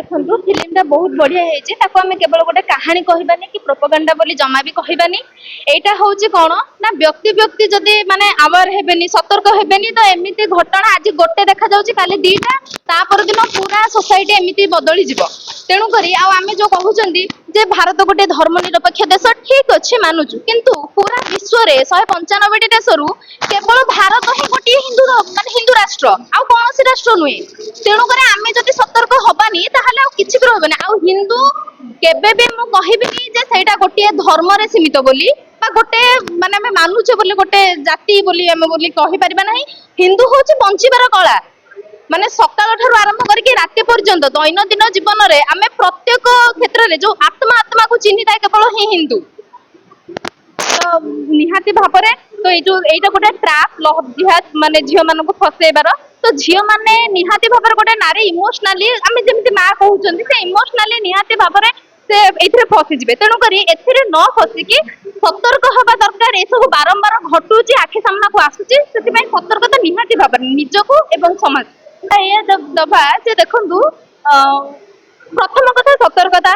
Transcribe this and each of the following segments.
देखंतु फिल्मटा बहुत बढ़िया है ताको आमे केवल गोटे कहानी कहबानी कि प्रोपोगंडा बोली जमा भी कहबानी एटा होउची कोन ना व्यक्ति व्यक्ति जदी माने अवेयर हेबेनी सतर्क हेबेनी तो एमिति घटना आज गोटे देखा जाउची काली दीटा ता पर दिन पूरा सोसाइटी एमिति बदली जिवो तेणु करी आ आमे जो कहउचंदी जे भारत गोटे धर्मनिरपेक्ष देश ठीक अछि मानुचु किंतु पूरा विश्व रे 195 टी देशरु केवल भारत ही गोटे हिंदू माने हिंदू राष्ट्र आ कोनोसी राष्ट्र नुई तेणु करे आमे जदी सतर्क हबानी ताहले आ किछि भी होबेनी आ हिंदू केबे भी मु कहिबिनी जे सेटा गोटे धर्म रे सीमित बोली बा गोटे माने आमे मानुचे बोली गोटे जाति बोली आमे बोली कहि परिबा नाही हिंदू होची बंचिबार कला माने सकाल ठारू आरंभ करके राति पर्यंत दैनंदिन जीवन रे आमे प्रत्येक क्षेत्र रे जो आत्मा आत्मा को चिन्हिता केवल ही हिंदू तो निहाती भाबरे तो एटा गोटे ट्रैप लव जिहाद माने झियो मानन को फसेबार तो झियो माने निहाती भाबरे गोटे नारी इमोशनली आमे जेमति मा कहउचंदी से इमोशनली निहाती भाबरे से एथिरे फसी जिवे तेनु करी एथिरे न फसी कि सतर्क हवा दरकार ए सब बारंबार घटुची आखि सामना को आसुची सेति पई सतर्कता निहाती भाबरे निजको एवं समाज ये दबा से देखंतु प्रथम कथा सतर्कता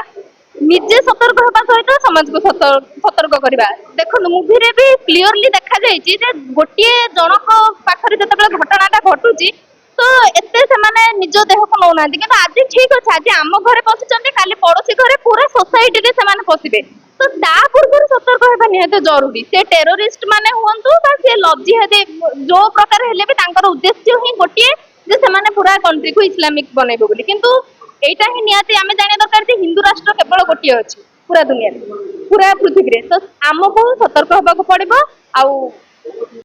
निजे सतर्क होगा सहित समाज को सतर्क करबा देखो मूवी रे भी क्लियरली देखा जायछि जे गोटिए जनक पाखरे जतबेला घटनाटा घटुची तो एते से माने निज देह को नौ नांदी किंतु आज ठीक अछि आज आम घरे पसिचंते काली पड़ोसी घरे पूरा सोसाइटी रे से माने पसिबे तो ता पूर्व सतर्क होबा निहाते जरूरी से टेररिस्ट माने हुअंतु बा से लव जिहाद जो प्रकार हेले भी तांकर उद्देश्य ही गोटिए जे से माने पूरा कंट्री को इस्लामिक बनेबो बोली किंतु एटा ही निहाती आमे जाने दरकार जे हिंदू राष्ट्र केवल गोटिए अछि पूरा दुनिया पूरा पृथ्वी रे तो आमको सतर्क होबा को पड़िबो आ